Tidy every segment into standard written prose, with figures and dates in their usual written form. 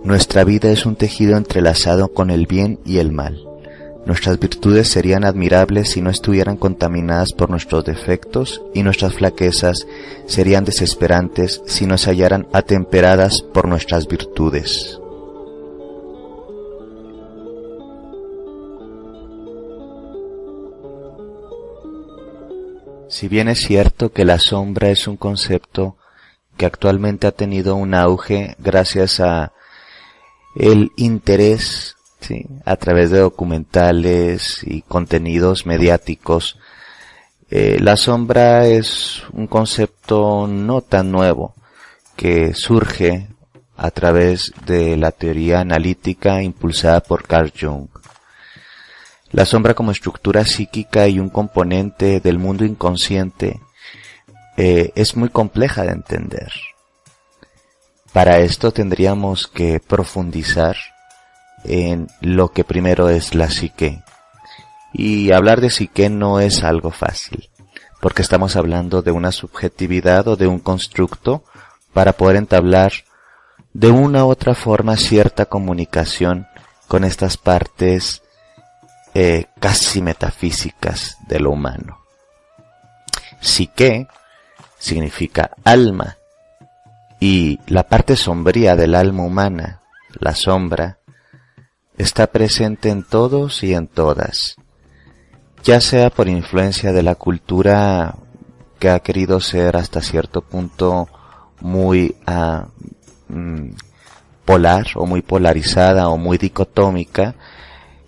Nuestra vida es un tejido entrelazado con el bien y el mal. Nuestras virtudes serían admirables si no estuvieran contaminadas por nuestros defectos, y nuestras flaquezas serían desesperantes si no se hallaran atemperadas por nuestras virtudes. Si bien es cierto que la sombra es un concepto que actualmente ha tenido un auge gracias a el interés, ¿sí?, a través de documentales y contenidos mediáticos, la sombra es un concepto no tan nuevo que surge a través de la teoría analítica impulsada por Carl Jung. La sombra como estructura psíquica y un componente del mundo inconsciente es muy compleja de entender. Para esto tendríamos que profundizar en lo que primero es la psique. Y hablar de psique no es algo fácil, porque estamos hablando de una subjetividad o de un constructo para poder entablar de una u otra forma cierta comunicación con estas partes casi metafísicas de lo humano. Psique significa alma, y la parte sombría del alma humana, la sombra, está presente en todos y en todas, ya sea por influencia de la cultura que ha querido ser hasta cierto punto muy polar o muy polarizada o muy dicotómica,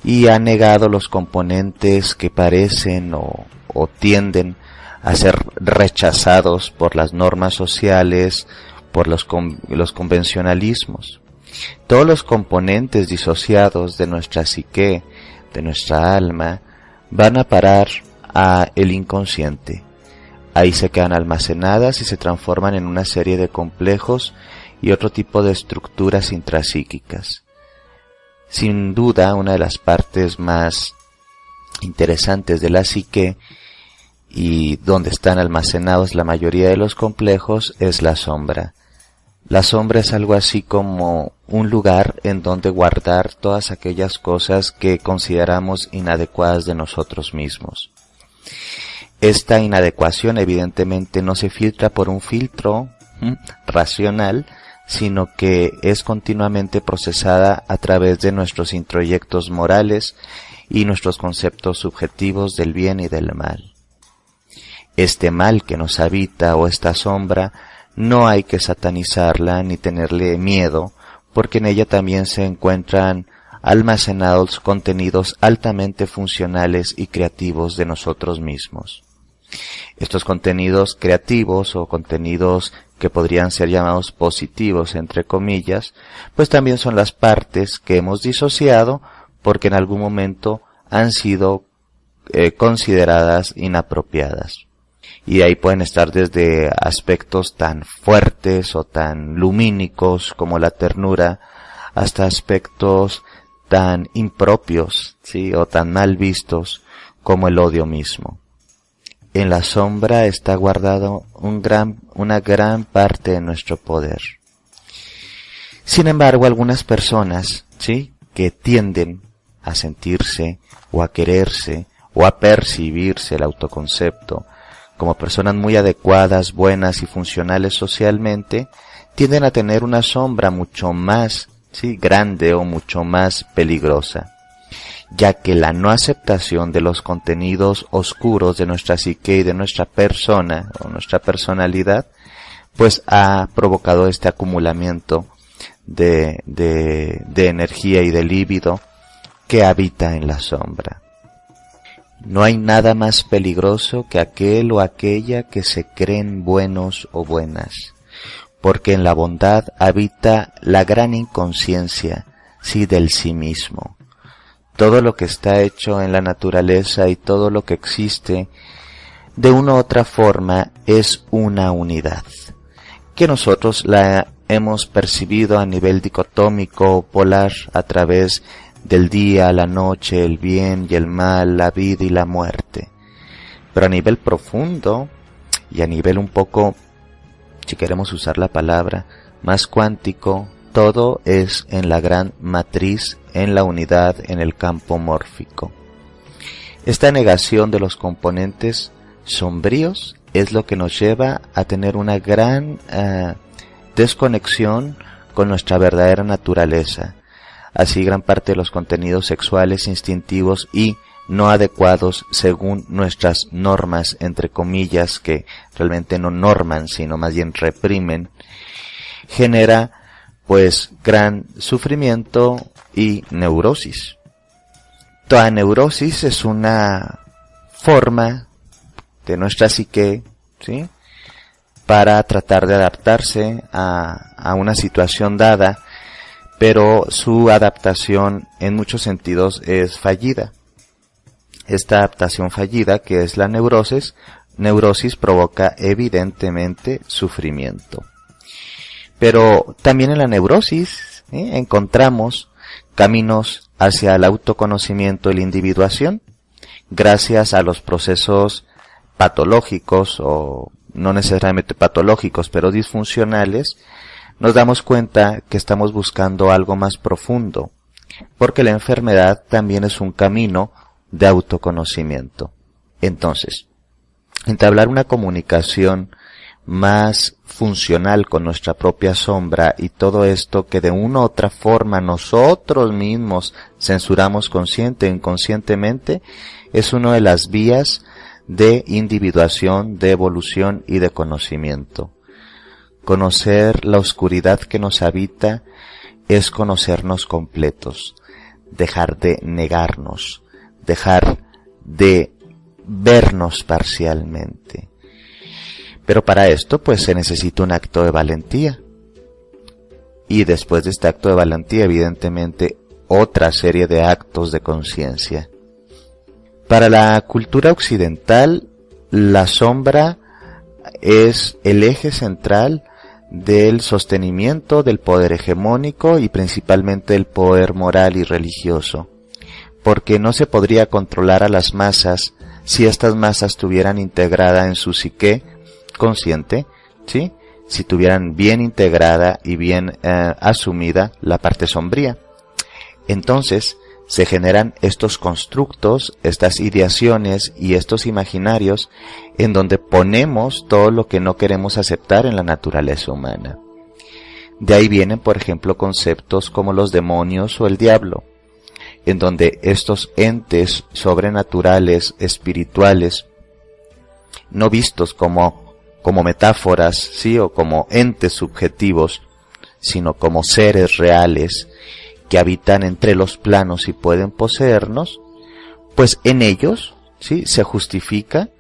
y ha negado los componentes que parecen o tienden a ser rechazados por las normas sociales, por los convencionalismos. Todos los componentes disociados de nuestra psique, de nuestra alma, van a parar a el inconsciente. Ahí se quedan almacenadas y se transforman en una serie de complejos y otro tipo de estructuras intrapsíquicas. Sin duda, una de las partes más interesantes de la psique y donde están almacenados la mayoría de los complejos es la sombra. La sombra es algo así como un lugar en donde guardar todas aquellas cosas que consideramos inadecuadas de nosotros mismos. Esta inadecuación evidentemente no se filtra por un filtro racional, sino que es continuamente procesada a través de nuestros introyectos morales y nuestros conceptos subjetivos del bien y del mal. Este mal que nos habita o esta sombra no hay que satanizarla ni tenerle miedo, porque en ella también se encuentran almacenados contenidos altamente funcionales y creativos de nosotros mismos. Estos contenidos creativos o contenidos que podrían ser llamados positivos, entre comillas, pues también son las partes que hemos disociado porque en algún momento han sido consideradas inapropiadas. Y ahí pueden estar desde aspectos tan fuertes o tan lumínicos como la ternura, hasta aspectos tan impropios, ¿sí?, o tan mal vistos como el odio mismo. En la sombra está guardado una gran parte de nuestro poder. Sin embargo, algunas personas, ¿sí?, que tienden a sentirse o a quererse o a percibirse el autoconcepto como personas muy adecuadas, buenas y funcionales socialmente, tienden a tener una sombra mucho más, ¿sí?, grande o mucho más peligrosa, ya que la no aceptación de los contenidos oscuros de nuestra psique y de nuestra persona o nuestra personalidad, pues ha provocado este acumulamiento de energía y de líbido que habita en la sombra. No hay nada más peligroso que aquel o aquella que se creen buenos o buenas, porque en la bondad habita la gran inconsciencia, sí, del sí mismo. Todo lo que está hecho en la naturaleza y todo lo que existe, de una u otra forma, es una unidad, que nosotros la hemos percibido a nivel dicotómico o polar a través del día, la noche, el bien y el mal, la vida y la muerte. Pero a nivel profundo y a nivel un poco, si queremos usar la palabra, más cuántico, todo es en la gran matriz, en la unidad, en el campo mórfico. Esta negación de los componentes sombríos es lo que nos lleva a tener una gran desconexión con nuestra verdadera naturaleza. Así gran parte de los contenidos sexuales instintivos y no adecuados según nuestras normas, entre comillas, que realmente no norman, sino más bien reprimen, genera pues gran sufrimiento y neurosis. Toda neurosis es una forma de nuestra psique, ¿sí?, para tratar de adaptarse a una situación dada, pero su adaptación en muchos sentidos es fallida. Esta adaptación fallida, que es la neurosis, provoca evidentemente sufrimiento. Pero también en la neurosis encontramos caminos hacia el autoconocimiento y la individuación, gracias a los procesos patológicos, o no necesariamente patológicos, pero disfuncionales. Nos damos cuenta que estamos buscando algo más profundo, porque la enfermedad también es un camino de autoconocimiento. Entonces, entablar una comunicación más funcional con nuestra propia sombra y todo esto que de una u otra forma nosotros mismos censuramos consciente e inconscientemente, es una de las vías de individuación, de evolución y de conocimiento. Conocer la oscuridad que nos habita es conocernos completos, dejar de negarnos, dejar de vernos parcialmente. Pero para esto pues se necesita un acto de valentía. Y después de este acto de valentía, evidentemente, otra serie de actos de conciencia. Para la cultura occidental, la sombra es el eje central del sostenimiento del poder hegemónico y principalmente del poder moral y religioso, porque no se podría controlar a las masas si estas masas tuvieran integrada en su psique consciente, ¿sí?, si tuvieran bien integrada y bien asumida la parte sombría. Entonces se generan estos constructos, estas ideaciones y estos imaginarios en donde ponemos todo lo que no queremos aceptar en la naturaleza humana. De ahí vienen, por ejemplo, conceptos como los demonios o el diablo, en donde estos entes sobrenaturales, espirituales, no vistos como metáforas, sí, o como entes subjetivos, sino como seres reales que habitan entre los planos y pueden poseernos, pues en ellos, sí, se justifica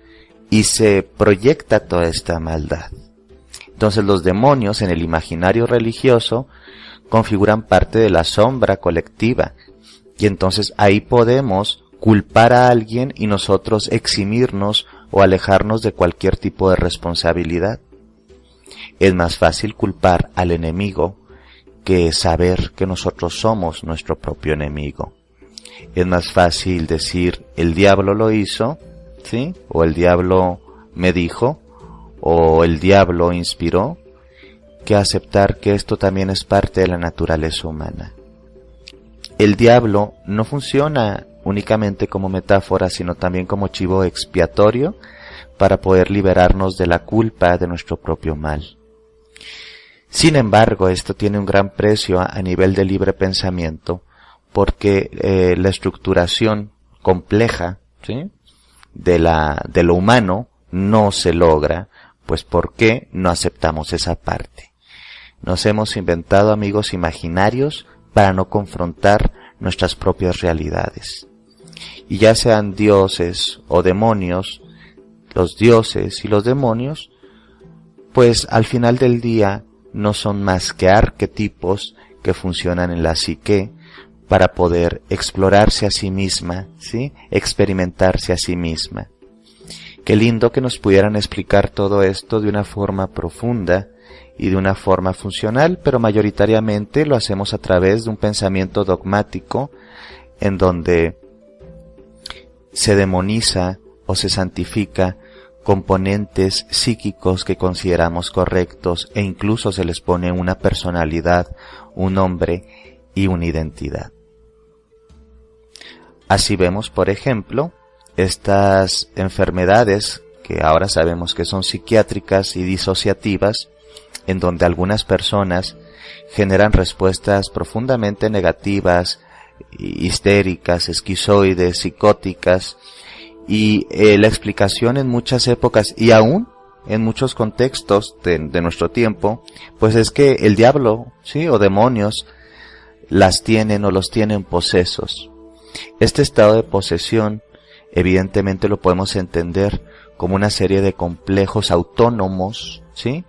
y se proyecta toda esta maldad. Entonces los demonios en el imaginario religioso configuran parte de la sombra colectiva, y entonces ahí podemos culpar a alguien y nosotros eximirnos o alejarnos de cualquier tipo de responsabilidad. Es más fácil culpar al enemigo que saber que nosotros somos nuestro propio enemigo. Es más fácil decir el diablo lo hizo, ¿sí?, o el diablo me dijo, o el diablo inspiró, que aceptar que esto también es parte de la naturaleza humana. El diablo no funciona únicamente como metáfora, sino también como chivo expiatorio para poder liberarnos de la culpa de nuestro propio mal. Sin embargo, esto tiene un gran precio a nivel de libre pensamiento, porque la estructuración compleja, ¿sí?, de lo humano no se logra, pues ¿por qué no aceptamos esa parte? Nos hemos inventado amigos imaginarios para no confrontar nuestras propias realidades. Y ya sean dioses o demonios, los dioses y los demonios, pues al final del día no son más que arquetipos que funcionan en la psique para poder explorarse a sí misma, ¿sí?, experimentarse a sí misma. Qué lindo que nos pudieran explicar todo esto de una forma profunda y de una forma funcional, pero mayoritariamente lo hacemos a través de un pensamiento dogmático en donde se demoniza o se santifica componentes psíquicos que consideramos correctos e incluso se les pone una personalidad, un nombre y una identidad. Así vemos, por ejemplo, estas enfermedades que ahora sabemos que son psiquiátricas y disociativas, en donde algunas personas generan respuestas profundamente negativas, histéricas, esquizoides, psicóticas, y la explicación en muchas épocas y aún en muchos contextos de nuestro tiempo, pues es que el diablo, sí, o demonios, las tienen o los tienen posesos. Este estado de posesión, evidentemente lo podemos entender como una serie de complejos autónomos, sí,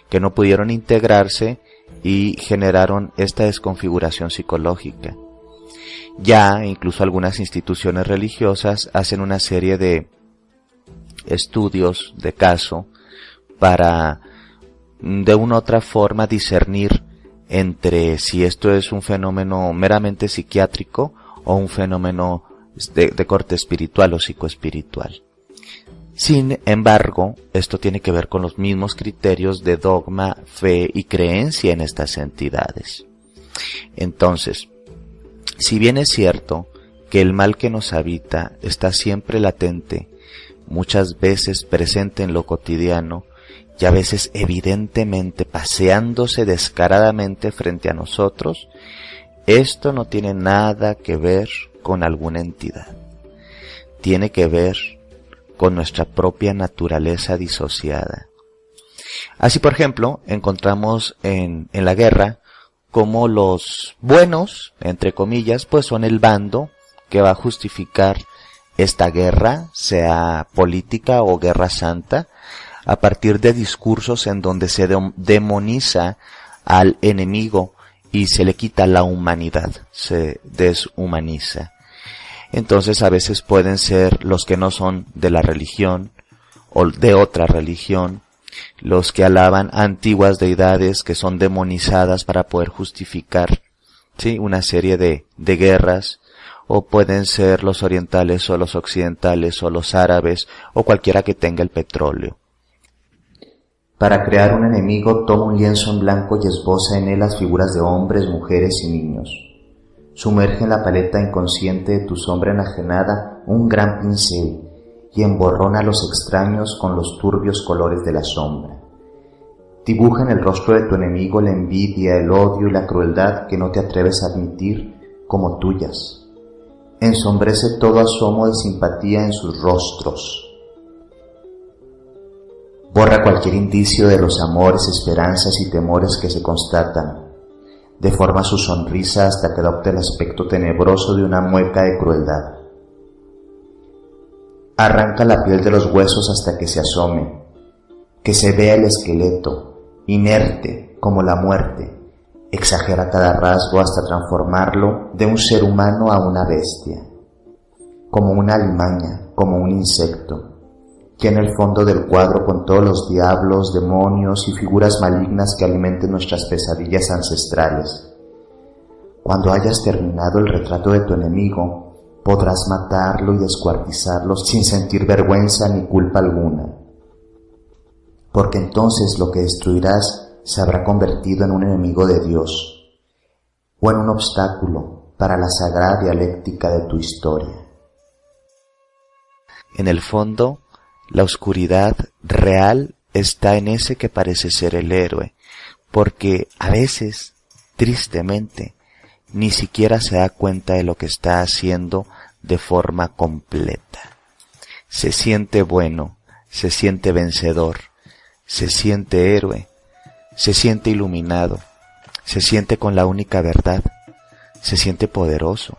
que no pudieron integrarse y generaron esta desconfiguración psicológica. Ya incluso algunas instituciones religiosas hacen una serie de estudios de caso para de una u otra forma discernir entre si esto es un fenómeno meramente psiquiátrico o un fenómeno de corte espiritual o psicoespiritual. Sin embargo, esto tiene que ver con los mismos criterios de dogma, fe y creencia en estas entidades. Entonces, si bien es cierto que el mal que nos habita está siempre latente, muchas veces presente en lo cotidiano y a veces evidentemente paseándose descaradamente frente a nosotros, esto no tiene nada que ver con alguna entidad. Tiene que ver con nuestra propia naturaleza disociada. Así, por ejemplo, encontramos en la guerra como los buenos, entre comillas, pues son el bando que va a justificar esta guerra, sea política o guerra santa, a partir de discursos en donde se demoniza al enemigo y se le quita la humanidad, se deshumaniza. Entonces a veces pueden ser los que no son de la religión o de otra religión, los que alaban antiguas deidades que son demonizadas para poder justificar, ¿sí?, una serie de guerras, o pueden ser los orientales o los occidentales o los árabes o cualquiera que tenga el petróleo. Para crear un enemigo toma un lienzo en blanco y esboza en él las figuras de hombres, mujeres y niños. Sumerge en la paleta inconsciente de tu sombra enajenada un gran pincel y emborrona a los extraños con los turbios colores de la sombra. Dibuja en el rostro de tu enemigo la envidia, el odio y la crueldad que no te atreves a admitir como tuyas. Ensombrece todo asomo de simpatía en sus rostros. Borra cualquier indicio de los amores, esperanzas y temores que se constatan. Deforma su sonrisa hasta que adopte el aspecto tenebroso de una mueca de crueldad. Arranca la piel de los huesos hasta que se asome, que se vea el esqueleto, inerte como la muerte. Exagera cada rasgo hasta transformarlo de un ser humano a una bestia, como una alimaña, como un insecto, que en el fondo del cuadro con todos los diablos, demonios y figuras malignas que alimenten nuestras pesadillas ancestrales. Cuando hayas terminado el retrato de tu enemigo, podrás matarlo y descuartizarlo sin sentir vergüenza ni culpa alguna, porque entonces lo que destruirás se habrá convertido en un enemigo de Dios o en un obstáculo para la sagrada dialéctica de tu historia. En el fondo, la oscuridad real está en ese que parece ser el héroe, porque a veces, tristemente, ni siquiera se da cuenta de lo que está haciendo de forma completa. Se siente bueno, se siente vencedor, se siente héroe, se siente iluminado, se siente con la única verdad, se siente poderoso.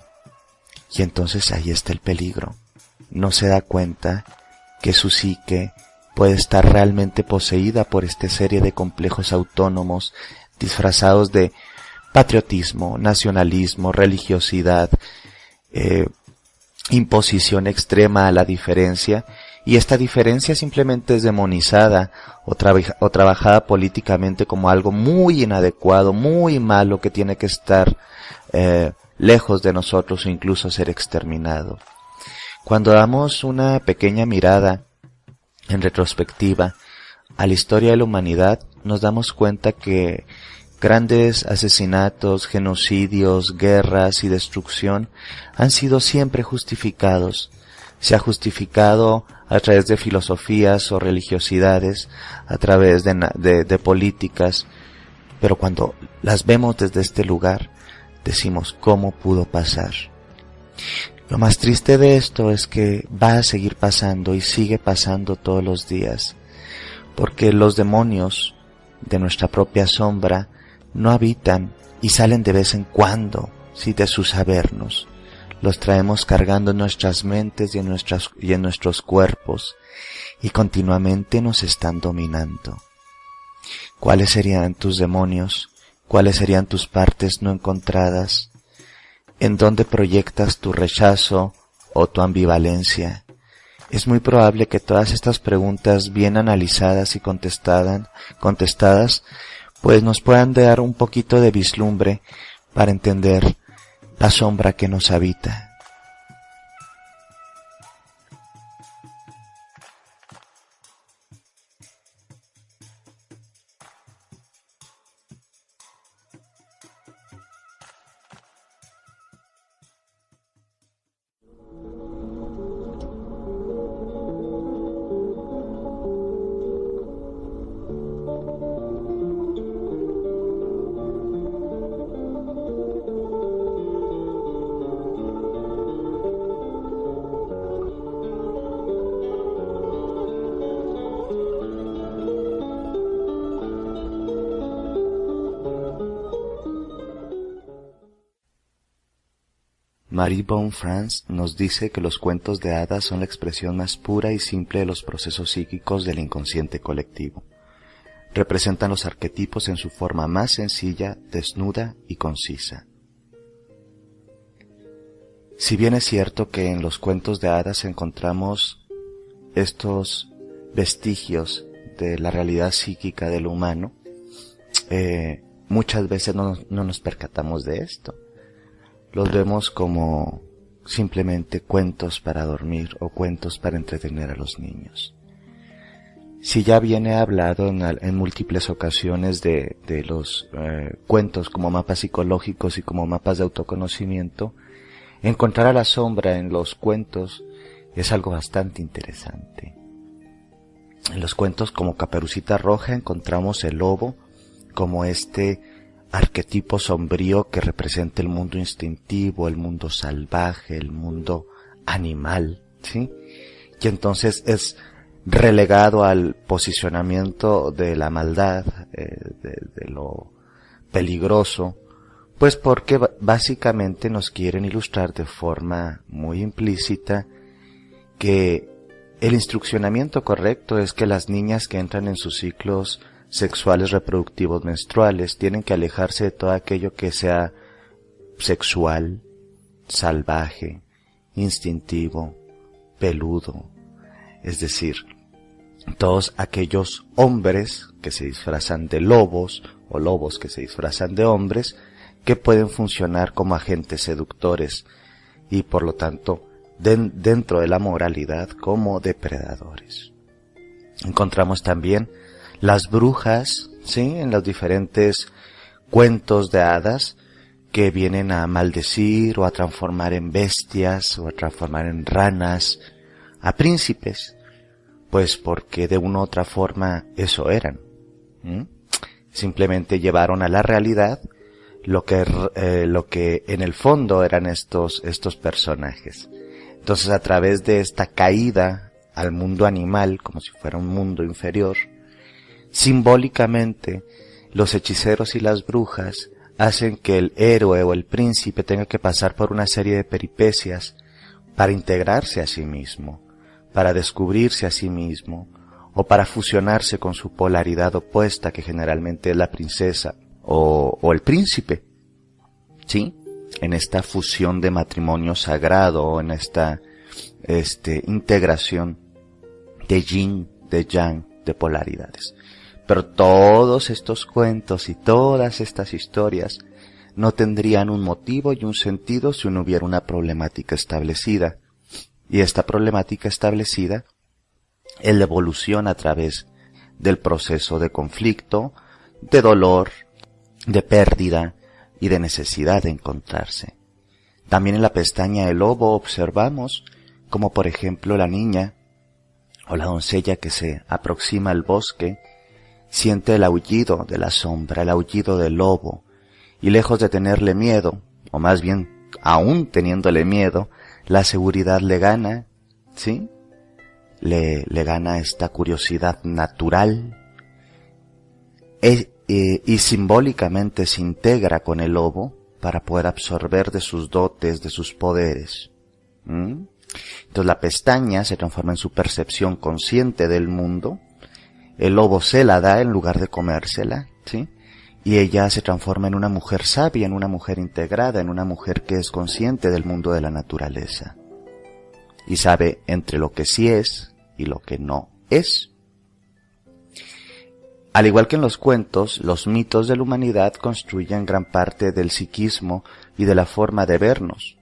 Y entonces ahí está el peligro. No se da cuenta que su psique puede estar realmente poseída por esta serie de complejos autónomos disfrazados de patriotismo, nacionalismo, religiosidad, imposición extrema a la diferencia, y esta diferencia simplemente es demonizada o trabajada políticamente como algo muy inadecuado, muy malo, que tiene que estar lejos de nosotros o incluso ser exterminado. Cuando damos una pequeña mirada en retrospectiva a la historia de la humanidad, nos damos cuenta que grandes asesinatos, genocidios, guerras y destrucción han sido siempre justificados. Se ha justificado a través de filosofías o religiosidades, a través de políticas, pero cuando las vemos desde este lugar, decimos, ¿cómo pudo pasar? Lo más triste de esto es que va a seguir pasando y sigue pasando todos los días, porque los demonios de nuestra propia sombra no habitan y salen de vez en cuando, sí, de su sabernos. Los traemos cargando en nuestras mentes y en nuestros cuerpos, y continuamente nos están dominando. ¿Cuáles serían tus demonios? ¿Cuáles serían tus partes no encontradas? ¿En dónde proyectas tu rechazo o tu ambivalencia? Es muy probable que todas estas preguntas bien analizadas y contestadas, pues nos puedan dar un poquito de vislumbre para entender la sombra que nos habita. Marie von Franz nos dice que los cuentos de hadas son la expresión más pura y simple de los procesos psíquicos del inconsciente colectivo. Representan los arquetipos en su forma más sencilla, desnuda y concisa. Si bien es cierto que en los cuentos de hadas encontramos estos vestigios de la realidad psíquica del humano, muchas veces no nos percatamos de esto. Los vemos como simplemente cuentos para dormir o cuentos para entretener a los niños. Si ya viene hablado en múltiples ocasiones de los cuentos como mapas psicológicos y como mapas de autoconocimiento, encontrar a la sombra en los cuentos es algo bastante interesante. En los cuentos como Caperucita Roja encontramos el lobo como este arquetipo sombrío que representa el mundo instintivo, el mundo salvaje, el mundo animal, ¿sí? Y entonces es relegado al posicionamiento de la maldad, de lo peligroso, pues porque básicamente nos quieren ilustrar de forma muy implícita que el instruccionamiento correcto es que las niñas que entran en sus ciclos sexuales reproductivos menstruales tienen que alejarse de todo aquello que sea sexual, salvaje, instintivo, peludo, es decir, todos aquellos hombres que se disfrazan de lobos o lobos que se disfrazan de hombres que pueden funcionar como agentes seductores y por lo tanto dentro de la moralidad como depredadores. Encontramos también las brujas, ¿sí?, en los diferentes cuentos de hadas que vienen a maldecir o a transformar en bestias o a transformar en ranas a príncipes, pues porque de una u otra forma eso eran. Simplemente llevaron a la realidad lo que en el fondo eran estos personajes. Entonces, a través de esta caída al mundo animal, como si fuera un mundo inferior, simbólicamente, los hechiceros y las brujas hacen que el héroe o el príncipe tenga que pasar por una serie de peripecias para integrarse a sí mismo, para descubrirse a sí mismo, o para fusionarse con su polaridad opuesta, que generalmente es la princesa o el príncipe, ¿sí? En esta fusión de matrimonio sagrado, o en esta integración de yin, de yang, de polaridades. Pero todos estos cuentos y todas estas historias no tendrían un motivo y un sentido si no hubiera una problemática establecida. Y esta problemática establecida es la evolución a través del proceso de conflicto, de dolor, de pérdida y de necesidad de encontrarse. También en la pestaña del lobo observamos como por ejemplo la niña o la doncella que se aproxima al bosque siente el aullido de la sombra, el aullido del lobo, y lejos de tenerle miedo, o más bien aún teniéndole miedo, la seguridad le gana, ¿sí? Le gana esta curiosidad natural y simbólicamente se integra con el lobo para poder absorber de sus dotes, de sus poderes. Entonces la pestaña se transforma en su percepción consciente del mundo, el lobo se la da en lugar de comérsela, ¿sí? Y ella se transforma en una mujer sabia, en una mujer integrada, en una mujer que es consciente del mundo de la naturaleza y sabe entre lo que sí es y lo que no es. Al igual que en los cuentos, los mitos de la humanidad construyen gran parte del psiquismo y de la forma de vernos.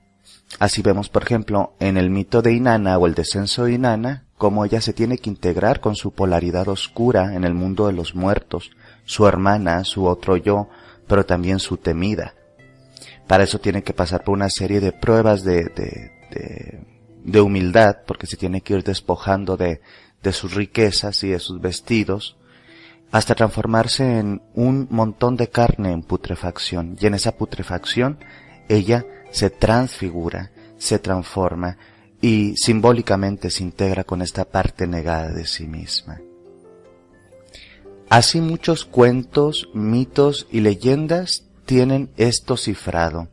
Así vemos, por ejemplo, en el mito de Inanna o el descenso de Inanna, cómo ella se tiene que integrar con su polaridad oscura en el mundo de los muertos, su hermana, su otro yo, pero también su temida. Para eso tiene que pasar por una serie de pruebas de humildad, porque se tiene que ir despojando de sus riquezas y de sus vestidos, hasta transformarse en un montón de carne en putrefacción. Y en esa putrefacción ella se transfigura, se transforma y simbólicamente se integra con esta parte negada de sí misma. Así muchos cuentos, mitos y leyendas tienen esto cifrado,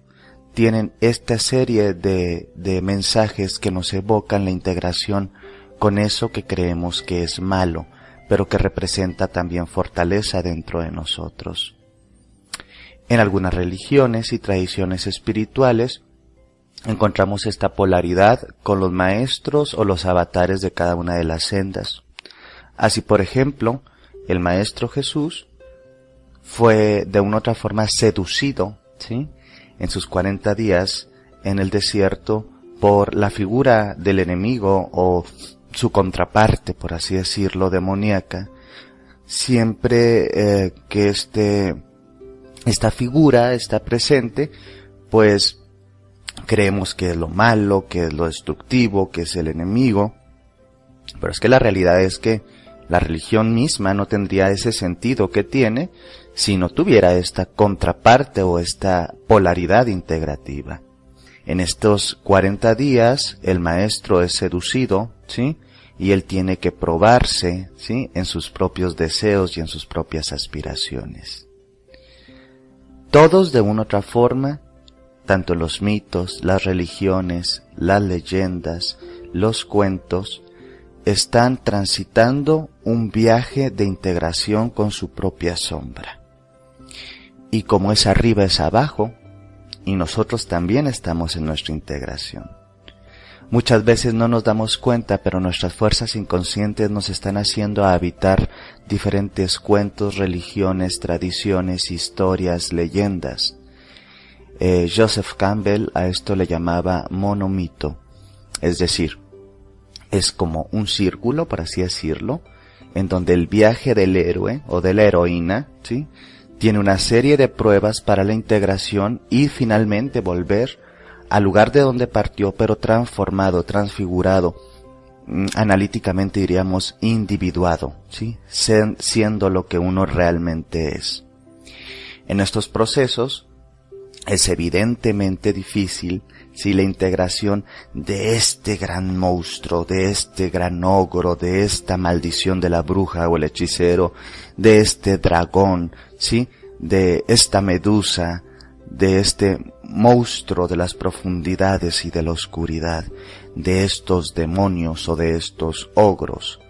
tienen esta serie de mensajes que nos evocan la integración con eso que creemos que es malo, pero que representa también fortaleza dentro de nosotros. En algunas religiones y tradiciones espirituales encontramos esta polaridad con los maestros o los avatares de cada una de las sendas. Así, por ejemplo, el Maestro Jesús fue de una otra forma seducido, ¿sí?, en sus 40 días en el desierto por la figura del enemigo o su contraparte, por así decirlo, demoníaca. Siempre que esta figura está presente, pues creemos que es lo malo, que es lo destructivo, que es el enemigo. Pero es que la realidad es que la religión misma no tendría ese sentido que tiene si no tuviera esta contraparte o esta polaridad integrativa. En estos 40 días el maestro es seducido, ¿sí?, y él tiene que probarse, ¿sí?, en sus propios deseos y en sus propias aspiraciones. Todos de una u otra forma, tanto los mitos, las religiones, las leyendas, los cuentos, están transitando un viaje de integración con su propia sombra. Y como es arriba es abajo, y nosotros también estamos en nuestra integración. Muchas veces no nos damos cuenta, pero nuestras fuerzas inconscientes nos están haciendo habitar diferentes cuentos, religiones, tradiciones, historias, leyendas. Joseph Campbell a esto le llamaba monomito, es decir, es como un círculo, por así decirlo, en donde el viaje del héroe o de la heroína, ¿sí?, tiene una serie de pruebas para la integración y finalmente volver al lugar de donde partió, pero transformado, transfigurado, analíticamente diríamos individuado, ¿sí?, siendo lo que uno realmente es. En estos procesos es evidentemente difícil si la integración de este gran monstruo, de este gran ogro, de esta maldición de la bruja o el hechicero, de este dragón, ¿sí?, de esta medusa, de este monstruo de las profundidades y de la oscuridad, de estos demonios o de estos ogros,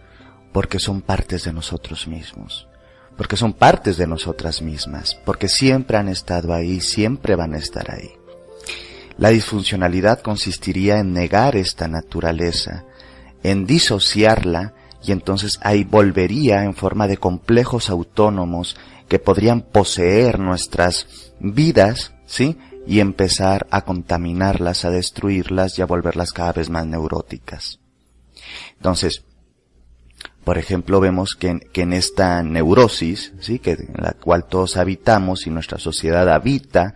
porque son partes de nosotros mismos, porque son partes de nosotras mismas, porque siempre han estado ahí, siempre van a estar ahí. La disfuncionalidad consistiría en negar esta naturaleza, en disociarla, y entonces ahí volvería en forma de complejos autónomos que podrían poseer nuestras vidas, ¿sí?, y empezar a contaminarlas, a destruirlas y a volverlas cada vez más neuróticas. Entonces, Por ejemplo, vemos que en esta neurosis, ¿sí? Que en la cual todos habitamos y nuestra sociedad habita,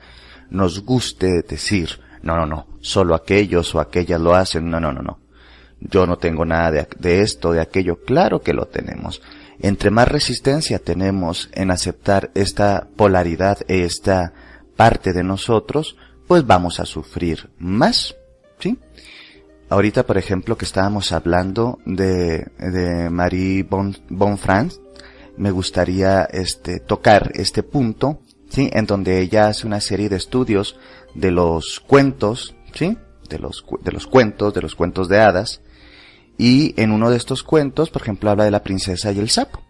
nos guste decir, no, solo aquellos o aquellas lo hacen, no. Yo no tengo nada de esto, de aquello. Claro que lo tenemos. Entre más resistencia tenemos en aceptar esta polaridad, esta parte de nosotros, pues vamos a sufrir más, ¿sí? Ahorita, por ejemplo, que estábamos hablando de Marie Bonfrance, me gustaría tocar este punto, ¿sí? En donde ella hace una serie de estudios de los cuentos, ¿sí? De los cuentos de hadas. Y en uno de estos cuentos, por ejemplo, habla de la princesa y el sapo.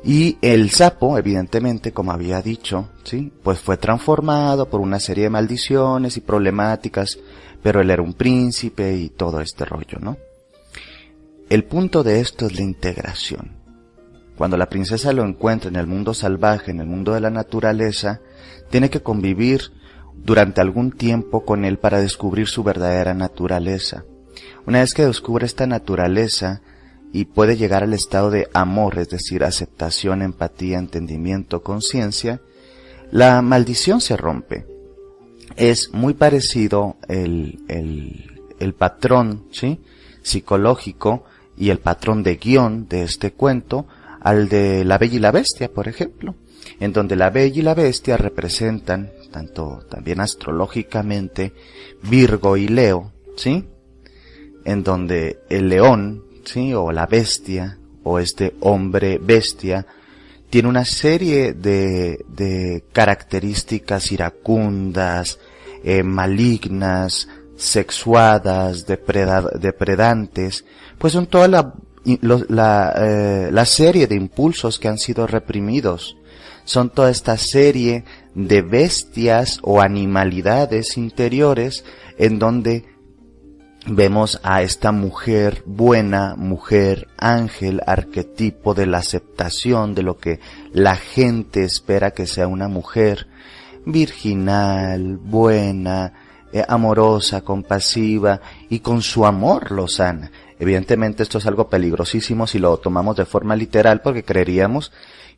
Y el sapo, evidentemente, como había dicho, ¿sí? Pues fue transformado por una serie de maldiciones y problemáticas, pero él era un príncipe y todo este rollo, ¿no? El punto de esto es la integración. Cuando la princesa lo encuentra en el mundo salvaje, en el mundo de la naturaleza, tiene que convivir durante algún tiempo con él para descubrir su verdadera naturaleza. Una vez que descubre esta naturaleza y puede llegar al estado de amor, es decir, aceptación, empatía, entendimiento, conciencia, la maldición se rompe. Es muy parecido el patrón, ¿sí? Psicológico y el patrón de guión de este cuento al de La Bella y la Bestia, por ejemplo, en donde la Bella y la Bestia representan, tanto también astrológicamente, Virgo y Leo, ¿sí? En donde el león, ¿sí? O la bestia, o este hombre bestia, tiene una serie de características iracundas, malignas, sexuadas, depredantes, pues son toda la serie de impulsos que han sido reprimidos. Son toda esta serie de bestias o animalidades interiores en donde vemos a esta mujer buena, mujer ángel, arquetipo de la aceptación de lo que la gente espera que sea una mujer, virginal, buena, amorosa, compasiva y con su amor lo sana. Evidentemente esto es algo peligrosísimo si lo tomamos de forma literal, porque creeríamos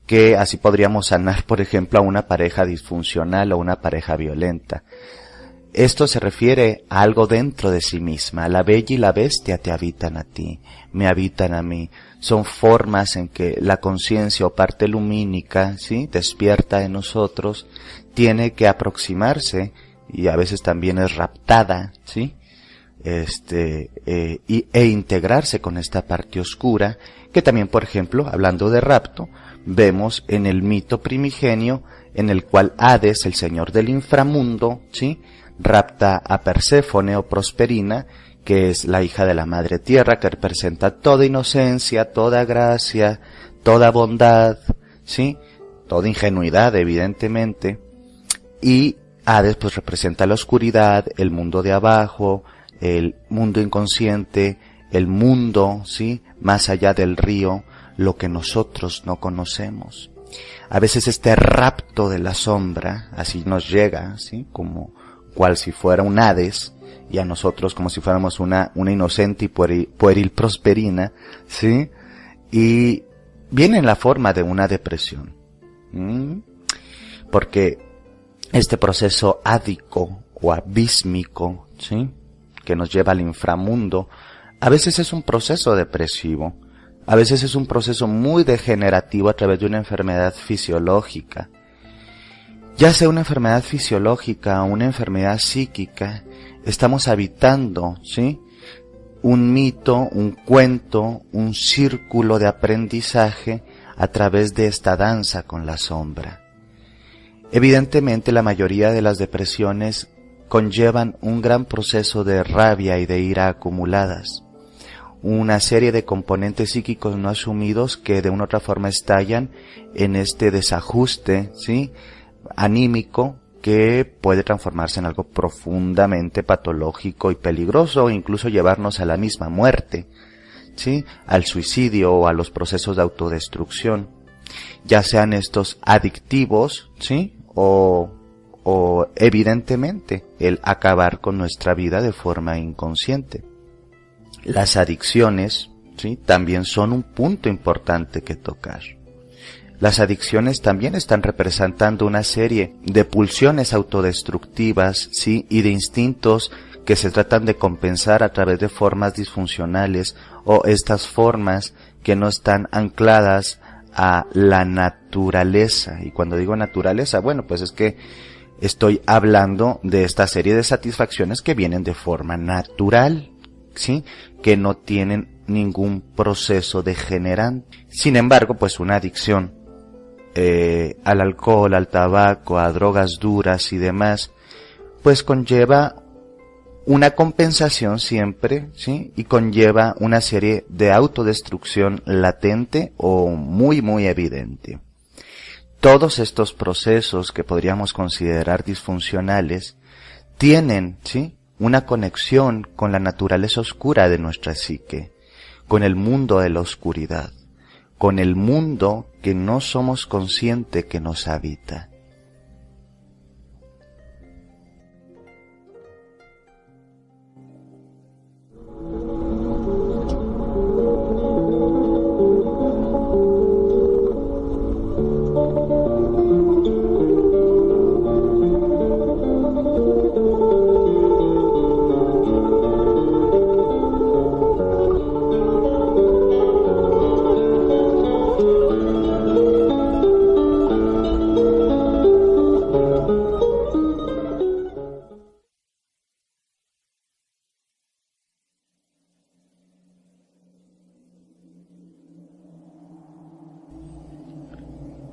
que así podríamos sanar, por ejemplo, a una pareja disfuncional o una pareja violenta. Esto se refiere a algo dentro de sí misma. La bella y la bestia te habitan a ti, me habitan a mí. Son formas en que la conciencia o parte lumínica, ¿sí? Despierta en nosotros, tiene que aproximarse y a veces también es raptada, ¿sí? E integrarse con esta parte oscura, que también, por ejemplo, hablando de rapto, vemos en el mito primigenio, en el cual Hades, el señor del inframundo, ¿sí? Rapta a Perséfone o Prosperina, que es la hija de la madre tierra, que representa toda inocencia, toda gracia, toda bondad, ¿sí? Toda ingenuidad, evidentemente. Y Hades pues representa la oscuridad, el mundo de abajo, el mundo inconsciente, el mundo, ¿sí? Más allá del río, lo que nosotros no conocemos. A veces este rapto de la sombra, así nos llega, ¿sí? Como cual si fuera un Hades, y a nosotros como si fuéramos una inocente y pueril Prosperina, ¿sí? Y viene en la forma de una depresión. Porque este proceso ádico o abísmico, ¿sí? Que nos lleva al inframundo, a veces es un proceso depresivo, a veces es un proceso muy degenerativo a través de una enfermedad fisiológica. Ya sea una enfermedad fisiológica o una enfermedad psíquica, estamos habitando, ¿sí? Un mito, un cuento, un círculo de aprendizaje a través de esta danza con la sombra. Evidentemente, la mayoría de las depresiones conllevan un gran proceso de rabia y de ira acumuladas. Una serie de componentes psíquicos no asumidos que de una u otra forma estallan en este desajuste, ¿sí? Anímico, que puede transformarse en algo profundamente patológico y peligroso, o incluso llevarnos a la misma muerte, ¿sí? Al suicidio o a los procesos de autodestrucción, ya sean estos adictivos, ¿sí? O evidentemente el acabar con nuestra vida de forma inconsciente. Las adicciones, ¿sí? También son un punto importante que tocar. Las adicciones también están representando una serie de pulsiones autodestructivas, ¿sí? Y de instintos que se tratan de compensar a través de formas disfuncionales o estas formas que no están ancladas a la naturaleza. Y cuando digo naturaleza, bueno, pues es que estoy hablando de esta serie de satisfacciones que vienen de forma natural, ¿sí? Que no tienen ningún proceso degenerante. Sin embargo, pues una adicción al alcohol, al tabaco, a drogas duras y demás, pues conlleva una compensación siempre, ¿sí? Y conlleva una serie de autodestrucción latente o muy, muy evidente. Todos estos procesos que podríamos considerar disfuncionales tienen, ¿sí? Una conexión con la naturaleza oscura de nuestra psique, con el mundo de la oscuridad, con el mundo que no somos conscientes que nos habita.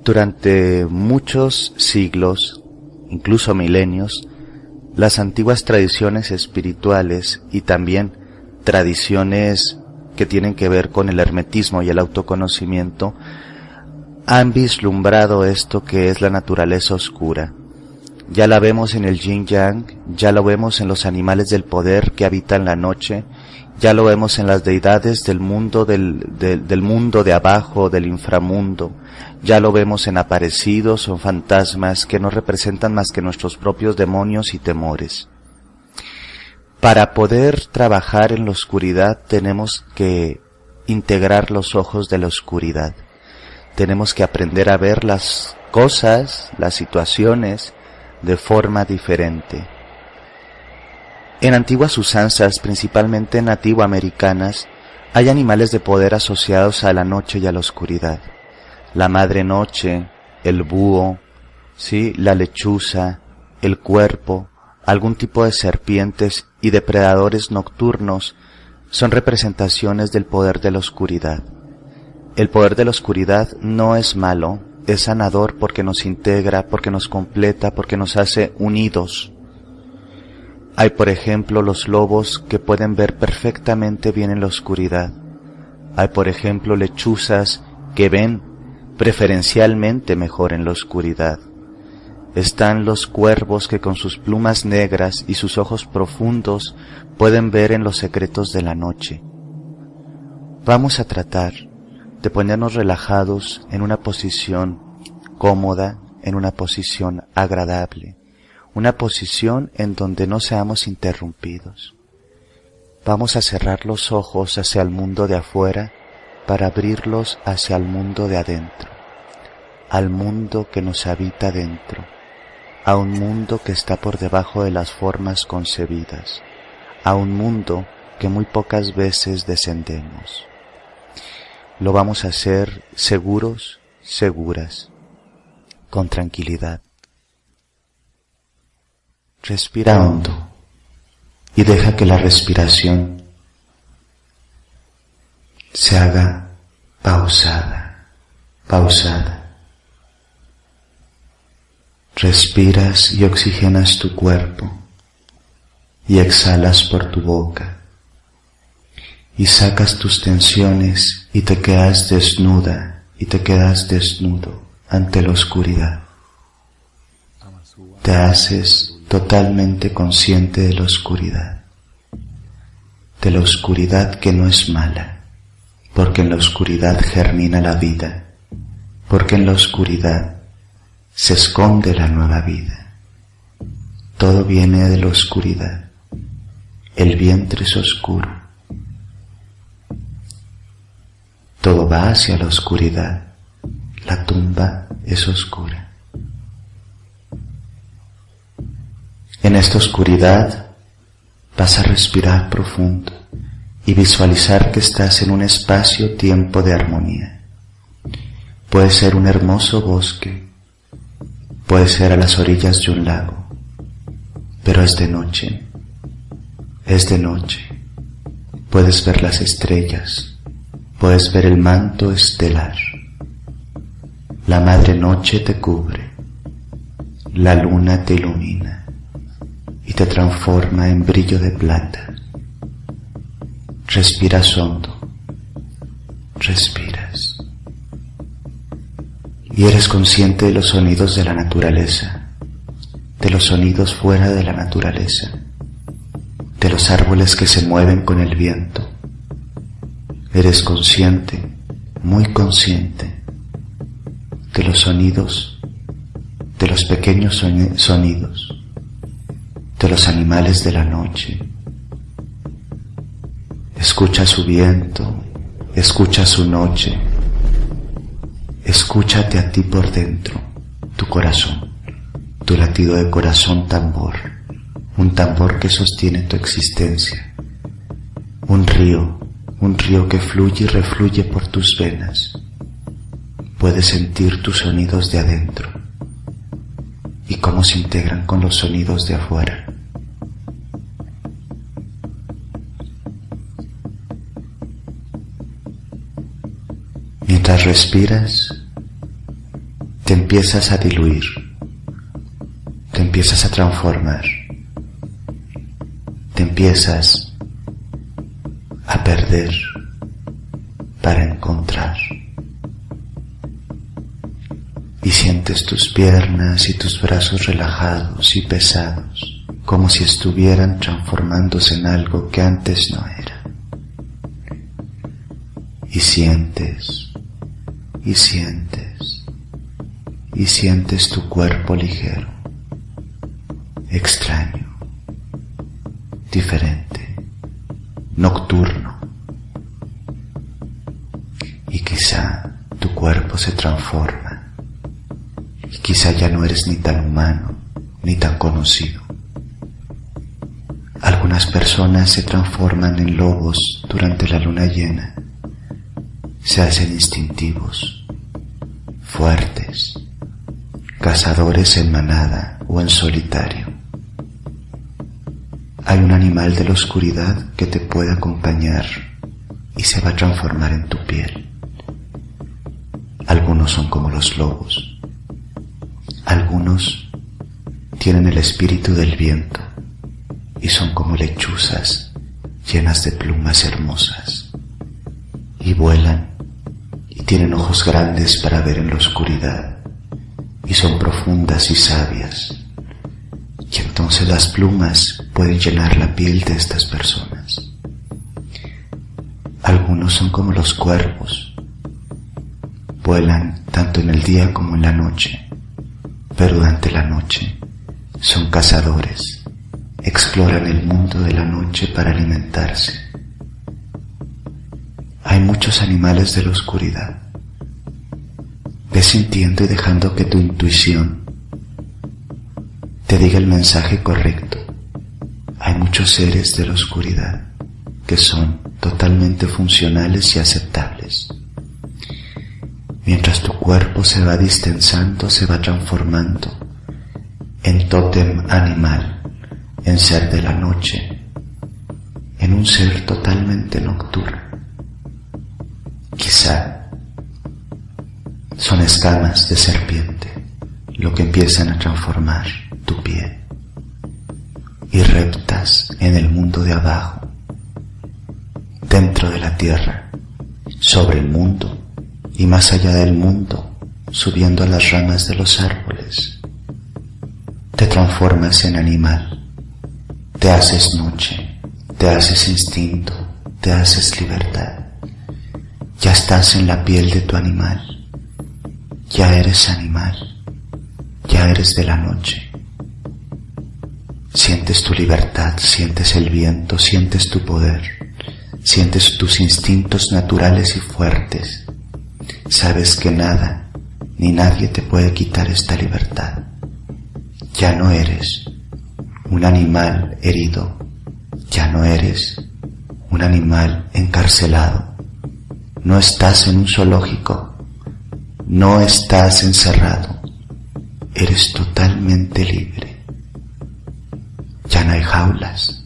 Durante muchos siglos, incluso milenios, las antiguas tradiciones espirituales y también tradiciones que tienen que ver con el hermetismo y el autoconocimiento han vislumbrado esto que es la naturaleza oscura. Ya la vemos en el yin yang, ya lo vemos en los animales del poder que habitan la noche, ya lo vemos en las deidades del mundo del mundo de abajo, del inframundo, ya lo vemos en aparecidos o en fantasmas que no representan más que nuestros propios demonios y temores. Para poder trabajar en la oscuridad tenemos que integrar los ojos de la oscuridad. Tenemos que aprender a ver las cosas, las situaciones, de forma diferente. En antiguas usanzas, principalmente nativoamericanas, hay animales de poder asociados a la noche y a la oscuridad. La madre noche, el búho, ¿sí? La lechuza, el cuerpo, algún tipo de serpientes y depredadores nocturnos son representaciones del poder de la oscuridad. El poder de la oscuridad no es malo, es sanador porque nos integra, porque nos completa, porque nos hace unidos. Hay, por ejemplo, los lobos que pueden ver perfectamente bien en la oscuridad. Hay, por ejemplo, lechuzas que ven preferencialmente mejor en la oscuridad. Están los cuervos que con sus plumas negras y sus ojos profundos pueden ver en los secretos de la noche. Vamos a tratar de ponernos relajados en una posición cómoda, en una posición agradable, una posición en donde no seamos interrumpidos. Vamos a cerrar los ojos hacia el mundo de afuera para abrirlos hacia el mundo de adentro, al mundo que nos habita dentro, a un mundo que está por debajo de las formas concebidas, a un mundo que muy pocas veces descendemos. Lo vamos a hacer seguros, seguras, con tranquilidad. Respira hondo y deja que la respiración se haga pausada, pausada. Respiras y oxigenas tu cuerpo y exhalas por tu boca. Y sacas tus tensiones y te quedas desnuda y te quedas desnudo ante la oscuridad. Te haces totalmente consciente de la oscuridad que no es mala, porque en la oscuridad germina la vida, porque en la oscuridad se esconde la nueva vida. Todo viene de la oscuridad, el vientre es oscuro. todo va hacia la oscuridad. La tumba es oscura. En esta oscuridad vas a respirar profundo y visualizar que estás en un espacio-tiempo de armonía. Puede ser un hermoso bosque, puede ser a las orillas de un lago, pero es de noche. Es de noche. Puedes ver las estrellas, puedes ver el manto estelar. La madre noche te cubre, la luna te ilumina y te transforma en brillo de plata. Respiras hondo, respiras. Y eres consciente de los sonidos de la naturaleza, de los sonidos fuera de la naturaleza, de los árboles que se mueven con el viento. Eres consciente, muy consciente, de los sonidos, de los pequeños sonidos, de los animales de la noche. Escucha su viento, escucha su noche, escúchate a ti por dentro, tu corazón, tu latido de corazón tambor, un tambor que sostiene tu existencia, un río que fluye y refluye por tus venas. Puedes sentir tus sonidos de adentro y cómo se integran con los sonidos de afuera. Mientras respiras, te empiezas a diluir, te empiezas a transformar, te empiezas a perder para encontrar. Y sientes tus piernas y tus brazos relajados y pesados, como si estuvieran transformándose en algo que antes no era. Y sientes, y sientes, y sientes tu cuerpo ligero, extraño, diferente, nocturno. Y quizá tu cuerpo se transforma. Y quizá ya no eres ni tan humano, ni tan conocido. Algunas personas se transforman en lobos durante la luna llena. Se hacen instintivos, fuertes, cazadores en manada o en solitario. Hay un animal de la oscuridad que te puede acompañar y se va a transformar en tu piel. Algunos son como los lobos. Algunos tienen el espíritu del viento y son como lechuzas llenas de plumas hermosas y vuelan y tienen ojos grandes para ver en la oscuridad y son profundas y sabias, y entonces las plumas pueden llenar la piel de estas personas. Algunos son como los cuervos, vuelan tanto en el día como en la noche, pero durante la noche son cazadores, exploran el mundo de la noche para alimentarse. Hay muchos animales de la oscuridad. Ve sintiendo y dejando que tu intuición te diga el mensaje correcto. Hay muchos seres de la oscuridad que son totalmente funcionales y aceptables. Mientras tu cuerpo se va distensando, se va transformando en tótem animal, en ser de la noche, en un ser totalmente nocturno. Quizá son escamas de serpiente lo que empiezan a transformar tu piel, y reptas en el mundo de abajo, dentro de la tierra, sobre el mundo y más allá del mundo, subiendo a las ramas de los árboles. Te transformas en animal, te haces noche, te haces instinto, te haces libertad. Ya estás en la piel de tu animal, ya eres animal, ya eres de la noche. Sientes tu libertad, sientes el viento, sientes tu poder, Sientes tus instintos naturales y fuertes. Sabes que nada ni nadie te puede quitar esta libertad. Ya no eres un animal herido. Ya no eres un animal encarcelado. No estás en un zoológico. No estás encerrado. Eres totalmente libre. Ya no hay jaulas.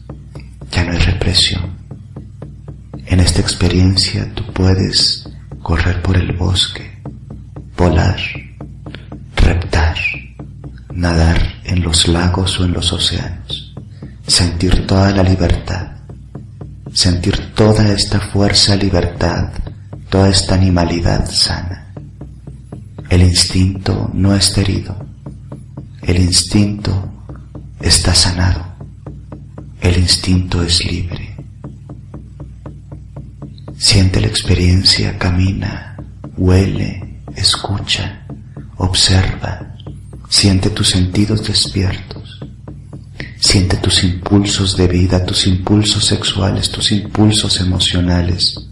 Ya no hay represión. En esta experiencia tú puedes correr por el bosque, volar, reptar, nadar en los lagos o en los océanos, sentir toda la libertad, sentir toda esta fuerza libertad, toda esta animalidad sana. El instinto no está herido, el instinto está sanado, el instinto es libre. Siente la experiencia, camina, huele, escucha, observa, siente tus sentidos despiertos, siente tus impulsos de vida, tus impulsos sexuales, tus impulsos emocionales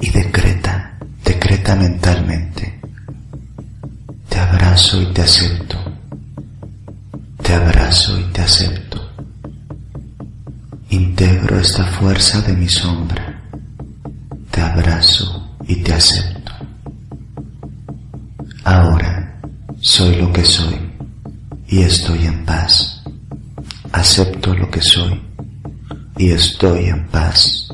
y decreta mentalmente: te abrazo y te acepto, te abrazo y te acepto. Integro esta fuerza de mi sombra, te abrazo y te acepto. Ahora soy lo que soy y estoy en paz. Acepto lo que soy y estoy en paz.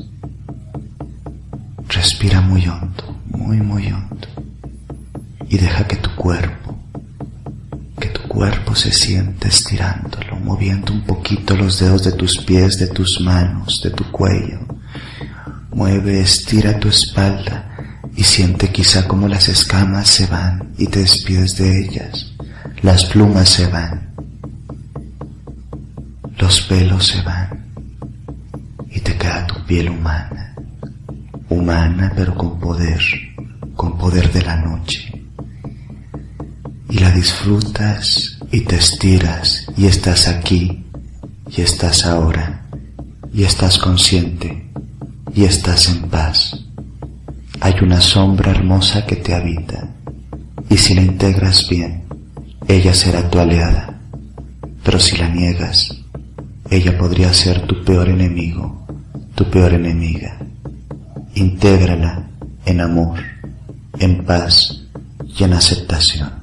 Respira muy hondo, muy hondo, y deja que tu cuerpo se siente estirándolo, moviendo un poquito los dedos de tus pies, de tus manos, de tu cuello. Mueve, estira tu espalda y siente quizá como las escamas se van y te despides de ellas. Las plumas se van, los pelos se van y te queda tu piel humana, humana pero con poder de la noche. Y la disfrutas y te estiras y estás aquí y estás ahora y estás consciente y estás en paz. Hay una sombra hermosa que te habita y si la integras bien, ella será tu aliada, pero si la niegas, ella podría ser tu peor enemigo, tu peor enemiga. Intégrala en amor, en paz y en aceptación.